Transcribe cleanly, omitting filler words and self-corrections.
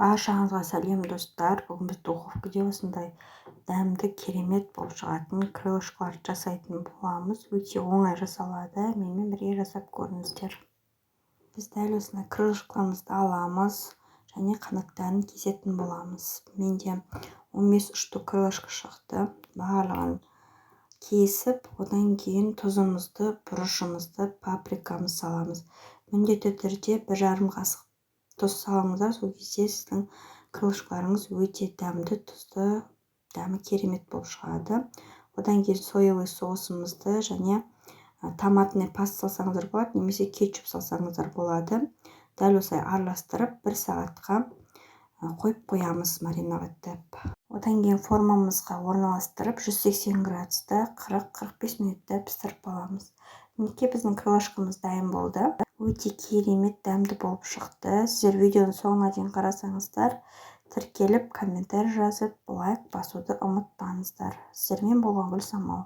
Баршаңызға сәлем достар. Бүгін біз духовкада осындай дәмді керемет болып шығатын крылышкаларды жасайтын боламыз. Өте оңай жасалады. Менімен бірге жасап көріңіздер. Біз дәл осындай крылышкаларымызды аламыз және қанаттарын кесетін боламыз. Менде 15 ұшты крылышка шықты. Барлығын кесіп, одан кейін тұзымызды, бұрышымызды, паприкамызды саламыз. Міндетті түрде 1,5 қасық тұз салыңыздар, сол кезде сіздің крылышкаларыңыз өте дәмді, тұзды, дәмі керемет болып шығады. Одан кейін соевый соусымызды және томатный паста салсаңыздар болады, немесе кетчуп салсаңыздар болады. Дәл осылай араластырып 1 сағатқа қойып қоямыз мариноваттап. Одан кейін формамызға орналастырып 180 градуста 40-45 минутта пісіріп аламыз. Мінекей біздің крылышкамыз дайын болды. Өте керемет дәмді болып шықты. Сіздер видеоны соңына дейін қарасаңыздар, тіркеліп комментарий жазып, лайк басуды ұмытпаңыздар. Сіздермен болған Гүл Самал.